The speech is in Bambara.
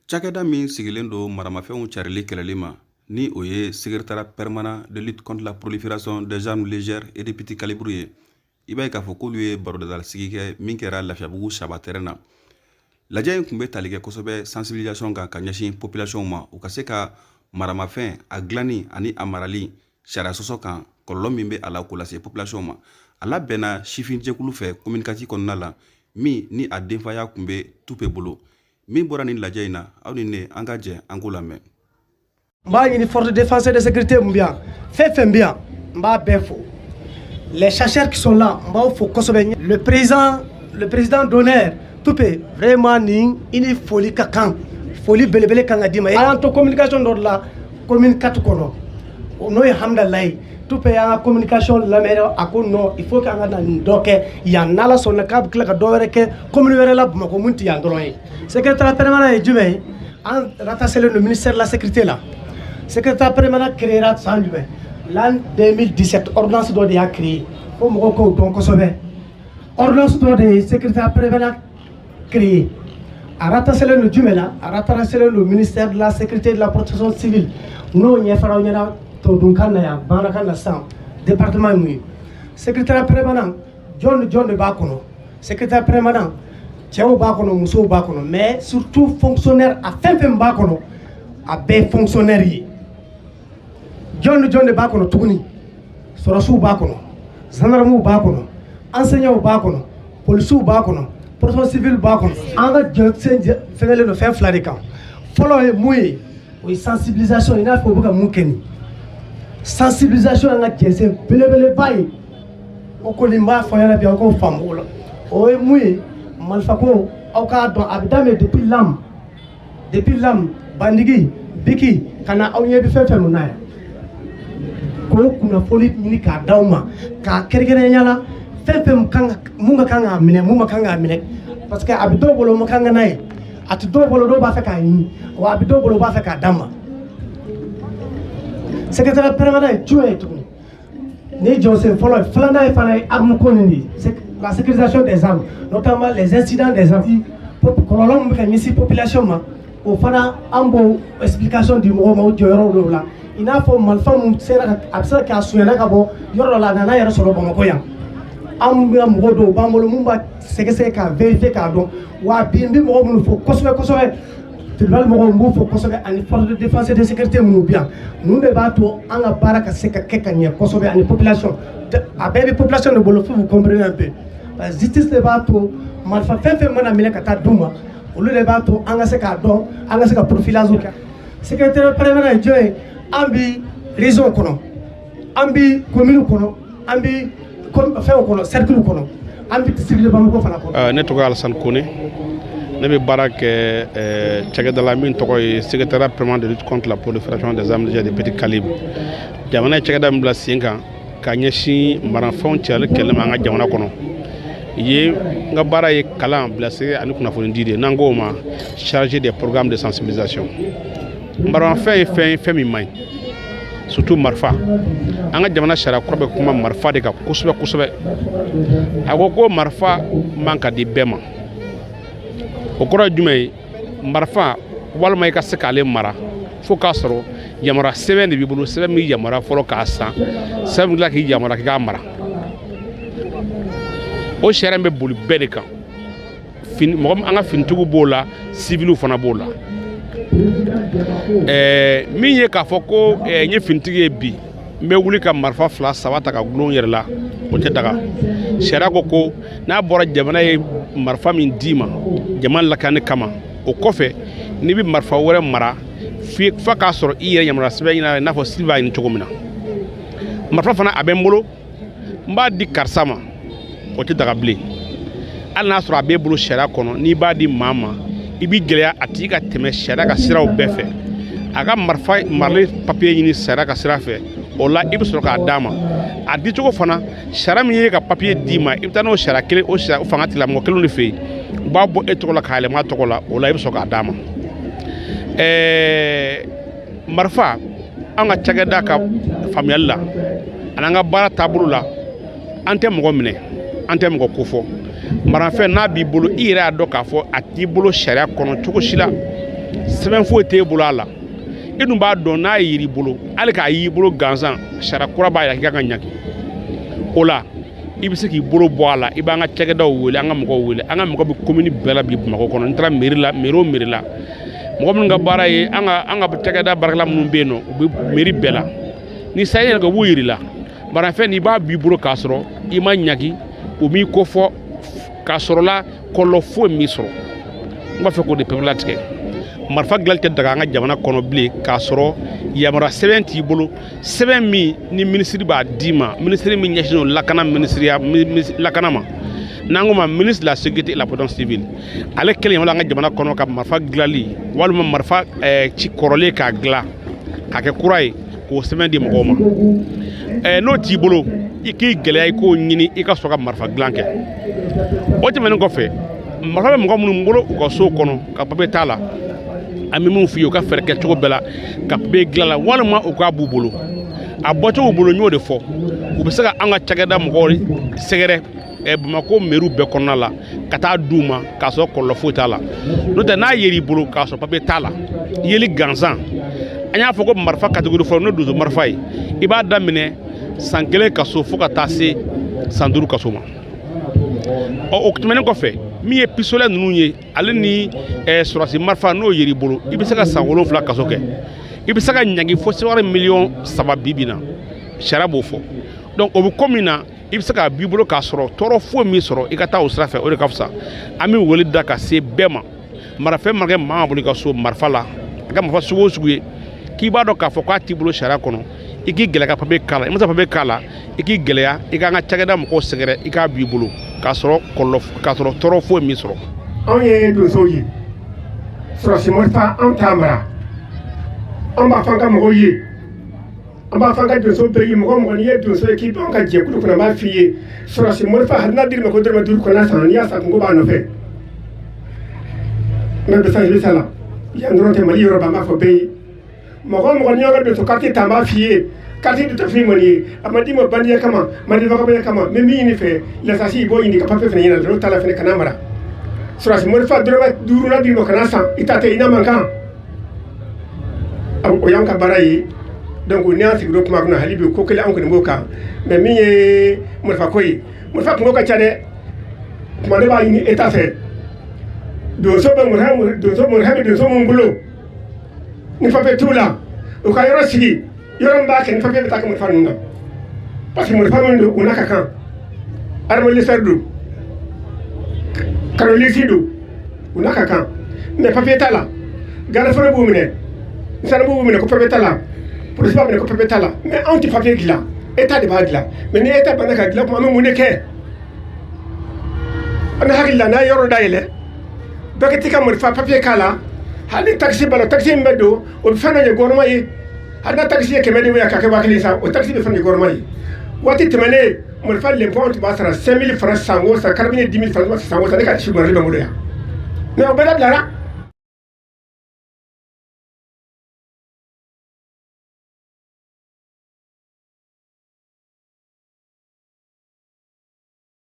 Cakɛda min sigilen don maramafɛnw carili kɛlɛli ma ni o ye secrétariat permanent de lutte contre la prolifération des armes légères et de petits calibres ye. I b'a ye k'a fɔ k'olu ye barodadasigi kɛ min kɛra Lafiyabugu Saba terrain na. Lajɛ in tun bɛ tali kɛ kosɛbɛ sensibilisation kan ka ɲɛsin population ma u ka se ka maramafɛn a dilanni ani a marali sariya sɔsɔ kan kɔlɔlɔ min bɛ a la k'o lase population ma. A labɛnna sifin jɛkulu fɛ communiqué kɔnɔna la min ni a denfaya tun bɛ tupe bolo. Min bɔra nin lajɛ in na aw ni ne an ka jɛ an ko lamɛn. M'a ɲini force de défense et de sécurité mun bi yan fɛn fɛn bi yan n b'a bɛɛ fo. Les chercheurs qui sont là n b'aw fo kosɛbɛ. Le président d'honneur Tupe vraiment nin i ni foli ka kan foli belebele kan ka d'i ma. An to communication dɔ de la commune 4 kɔnɔ n'o ye Hamdalaye Tupe y'an ka communication lamɛn a ko non il faut qu'an ka na nin dɔ kɛ yan n'Ala sɔnna k'a bɛ tila ka dɔ wɛrɛ kɛ commune wɛrɛ la Bamakɔ mun tɛ yan dɔrɔn ye. Secrétaire permanent ye jumɛn ye an rattaché le ministère de la sécurité là. Secrétaire permanent créera san jumɛn l'an 2017 ordonnance dɔ de y'a créé fo mɔgɔw k'o dɔn kosɛbɛ. Ordonnance dɔ de ye secrétaire permanent créé a rattaché le jumɛn la a rattaché le ministère de la sécurité et de la protection civile n'o ɲɛfɔra aw ɲɛna todunkan na yan bamanankan na sisan département ye mun ye. Secrétaire permanent jɔn ni jɔn de b'a kɔnɔ. Secrétaire permanent cɛw b'a kɔnɔ musow b'a kɔnɔ mais surtout fonctionnaire a fɛn fɛn b'a kɔnɔ a bɛɛ fonctionnaire ye. Jɔn ni jɔn de b'a kɔnɔ tuguni sɔrɔsiw b'a kɔnɔ gendarmew b'a kɔnɔ enseignants b'a kɔnɔ policiers b'a kɔnɔ protection civile b'a kɔnɔ. An ka jɛn fɛngɛlen don fɛn fila de kan. Fɔlɔ ye mun ye o ye sensibilisation i n'a fɔ u bɛ ka mun kɛ nin sensibilisation an ka jɛnsɛn belebeleba ye o kɔni n b'a fɔ aw ɲɛna bi aw k'o faamu o la o ye mun ye malifako aw k'a dɔn a bɛ daminɛ depuis lam bandigi biki ka na aw ɲɛ bɛ fɛn fɛn mun na yan k'o kunnafoni ɲini k'a d'aw ma k'a kɛrɛnkɛrɛnya la fɛn fɛn mun ka kan k'a minɛ mun ma kan k'a minɛ parce que a bɛ dɔw bolo o ma kan ka n'a ye a tɛ dɔw bolo dɔw b'a fɛ k'a ɲini wa a bɛ dɔw bolo o b'a fɛ k'a d'a ma. Secrétaire permanent ye jumɛn ye tuguni ni jɔsen fɔlɔ ye filanan ye fana ye arme ko nin de ye la sécurisation des armes notamment les incidents des armes kɔlɔlɔ min bɛ ka ɲɛsin population ma o fana an b'o explication di mɔgɔw ma o jɔyɔrɔw dɔw la i n'a fɔ marifa min sera a bɛ se ka sonyɛla ka bɔ yɔrɔ dɔ la a nana yɛrɛ sɔrɔ Bamakɔ yan an bɛ mɔgɔ dɔw b'an bolo mun b'a sɛgɛsɛgɛ k'a vérifier k'a dɔn wa bi n bɛ mɔgɔ minnu fɔ kosɛbɛ kosɛbɛ tribunal mɔgɔw n b'o fɔ kosɛbɛ ani force de défense et de sécurité minnu bi yan ninnu de b'a to an ka baara ka se ka kɛ ka ɲɛ kosɛbɛ ani population a bɛɛ bɛ population de bolo fo vous comprenez un peu justice de b'a to marifa fɛn fɛn mana minɛ ka taa d'u ma olu de b'a to an ka se k'a dɔn an ka se ka profilage kɛ. Secrétaire permanent ye jɔn ye an bi région kɔnɔ an bi commune kɔnɔ an bi fɛnw kɔnɔ cercle kɔnɔ an bi district de Bamako fana kɔnɔ. Ne tɔgɔ ye Alassane Kone ne bɛ baara kɛ cakɛda la min tɔgɔ ye secrétariat permanent de lutte contre la prolifération des armes légères et de petits calibres. Jamana ye cakɛda min bila sen kan ka ɲɛsin maramafɛnw cɛli kɛlɛ ma an ka jamana kɔnɔ. Ye n ka baara ye kalan bilasira ani kunnafoni di de n'an k'o ma chargé des programmes de sensibilisation. Maramafɛn ye fɛn min man ɲi surtout marifa an ka jamana sariya kɔrɔ bɛ kuma marifa de kan kosɛbɛ kosɛbɛ a ko marifa man ka di bɛɛ ma o kɔrɔ ye jumɛn ye marifa walima i ka se k'ale mara fo k'a sɔrɔ yamaruya sɛbɛn de b'i bolo sɛbɛn min yamaruya fɔlɔ k'a san sɛbɛn min tila k'i yamaruya k'i k'a mara o sariya bɛ boli bɛɛ de kan mɔgɔ an ka finitigiw b'o la civiliw fana b'o la min ye k'a fɔ ko n ye finitigi ye bi n bɛ wuli ka marifa 2 3 ta ka gulon yɛrɛ la o tɛ daga sariya ko n'a bɔra jamana ye marifa min d'i ma jamana lakani kama o kɔfɛ n'i bɛ marifa wɛrɛ mara f'a k'a sɔrɔ i yɛrɛ yamaruya sɛbɛn ɲini i n'a fɔ sili b'a ɲini cogo min na marifa fana a bɛ n bolo n b'a di karisa ma o tɛ daga bilen hali n'a sɔrɔ a b'e bolo sariya kɔnɔ n'i b'a di maa ma i b'i gɛlɛya a tigi ka tɛmɛ sariya ka siraw bɛɛ fɛ a ka marifa marali papiye ɲini sariya ka sira fɛ o la i bɛ sɔrɔ k'a d'a ma a dicogo fana sariya min ye ka papiye d'i ma i bɛ taa n'o sariya kelen o fanga tigilamɔgɔ kelen de fɛ yen u b'a bɔ e tɔgɔ la k'a yɛlɛma a tɔgɔ la o la i bɛ sɔrɔ k'a d'a ma marifa an ka cakɛda ka faamuyali la ani an ka baara taabolo la an tɛ mɔgɔ minɛ an tɛ mɔgɔ kofɔ maramafɛn n'a b'i bolo i yɛrɛ y'a dɔn k'a fɔ a t'i bolo sariya kɔnɔ cogo si la sɛbɛn foyi t'e bolo a la e dun b'a dɔn n'a ye yiri bolo hali k'a y'i bolo gansan sariya kura b'a yira k'i ka kan ka ɲagi o la i bɛ se k'i bolo bɔ a la i b'an ka cakɛdaw wele an ka mɔgɔw wele an ka mɔgɔ bɛ commune bɛɛ la bi Bamakɔ kɔnɔ n taara mairie la mairie o mairie la mɔgɔ minnu ka baara ye an ka cakɛda baarakɛla minnu bɛ yen nɔ u bɛ mairie bɛɛ la ni sa yɛrɛ ka b'u yiri la barafɛn n'i b'a b'i bolo k'a sɔrɔ i ma ɲagi o m'i kofɔ k'a sɔrɔ la kɔlɔlɔ foyi m'i sɔrɔ n b'a fɛ k'o de pɛrɛn latigɛ marifa dilanli tɛ daga an ka jamana kɔnɔ bilen k'a sɔrɔ yamaruya sɛbɛn t'i bolo sɛbɛn min ni minisiri b'a d'i ma minisiri min ɲɛsinnen don lakana minisiriya lakana ma n'an ko ma ministre de la sécurité et la protection civile ale kelen yamaruya an ka jamana kɔnɔ ka marifa dilanli walima marifa ci kɔrɔlen k'a dilan k'a kɛ kura ye k'o sɛbɛn di mɔgɔw ma n'o t'i bolo i k'i gɛlɛya i k'o ɲini i ka sɔrɔ ka marifa dilan kɛ o tɛmɛnen kɔfɛ marifa bɛ mɔgɔ minnu bolo u ka sow kɔnɔ ka papiye t'a la an bɛ min f'i ye u ka fɛɛrɛ kɛ cogo bɛɛ la ka papiye dilan la walima u k'a b'u bolo a bɔcogo bolo n y'o de fɔ u bɛ se ka an ka cakɛda mɔgɔw sɛgɛrɛ Bamako mairie bɛɛ kɔnɔna la ka taa d'u ma k'a sɔrɔ kɔlɔlɔ foyi t'a la n'o tɛ n'a yer'i bolo k'a sɔrɔ papiye t'a la yeli gansan an y'a fɔ ko marifa catégorie fɔlɔ n'o donso marifa ye i b'a daminɛ san 1 kaso fo ka taa se san 5 kaso ma o tɛmɛnen kɔfɛ min ye pistolet ninnu ye ale ni sɔrɔdasi marifa n'o yer'i bolo i bɛ se ka san 7 kaso kɛ i bɛ se ka ɲagi fo sewari 3 bi bi na sariya b'o fɔ donc o bɛ ko min na i bɛ se k'a b'i bolo k'a sɔrɔ tɔɔrɔ foyi min sɔrɔ i ka taa o sira fɛ o de ka fisa an bɛ wele da ka se bɛɛ ma marafɛn mana kɛ maa bolo i ka so marifa la a ka marifa sugu o sugu ye k'i b'a dɔn k'a fɔ k'a t'i bolo sariya kɔnɔ i k'i gɛlɛya ka papiye k'a la i ma se papiye k'a la i k'i gɛlɛya i k'an ka cakɛda mɔgɔw sɛgɛrɛ i k'a b'i bolo k'a sɔrɔ tɔɔrɔ foyi min sɔrɔ. anw ye donsow ye sɔrɔsi marifa anw t'a mara anw b'a fɔ an ka mɔgɔw ye an b'a fɔ an ka donso bɛɛ ye mɔgɔ mɔgɔ n'i ye donso ye k'i b'anw ka jɛkulu kɔnɔ an b'a f'i ye sɔrɔsi marifa hali n'a dir'i ma ko dɔrɔmɛ 5 kɔnɔ san n'i y'a san kungo b'a nɔfɛ mɛ bɛ san sa la yan dɔrɔn tɛ mali yɔrɔ b'an b'a fɔ bɛɛ ye mɔgɔ mɔgɔ n'i y'aw ka donso quartier ta an b'a f'i ye quartier tɛ f'i kɔni ye a ma d'i ma bandiya kama malivagabɔya kama mɛ min ɲini fɛ lasasi i b'o ɲini ka papiye fana ɲini n'o t'a la fana kana mara sɔrɔsi marifa dɔrɔmɛ 5 na dir'i ma kana san i ta tɛ i n'a man kan o y'anw ka baara ye donc ni an sigir'o kuma kunna hali bi ko kelen an kɔni b'o kan mais min ye marifa ko ye marifa kungo ka ca dɛ tuma ne b'a ɲini état fɛ donso bɛ donso mun bolo ni papiye t'u la u ka yɔrɔ sigi yɔrɔ min b'a kɛ ni papiye bɛ taa kɛ marifa ninnu na parce que marifa min don u n'a ka kan armée légère don karolisi don u n'a ka kan mais papiye t'a la garde fana b'u minɛ misali b'u minɛ ko papiye t'a la polisi b'a minɛ ko papiye t'a la mais anw tɛ papiye dilan état de b'a dilan mais ni état banna ka dilan tuma an bɛ mun de kɛ an bɛ hakili la n'a ye yɔrɔ dayɛlɛ bɛɛ ka t'i ka marifa papiye k'a la hali taxi b'a la taxi min bɛ don o bɛ fɛn dɔ ye gouvernement ye hali n'a taxi ye 100 de ye k'a kɛ 1000 sa o taxi bɛ fɛn dɔ ye gouvernement ye waati tɛmɛnen marifa l'impôt anw tun b'a sara 5000 francs san o san carabine 10 000 francs san o san ne ka ci marali bɛ n bolo yan mais o bɛɛ dabilara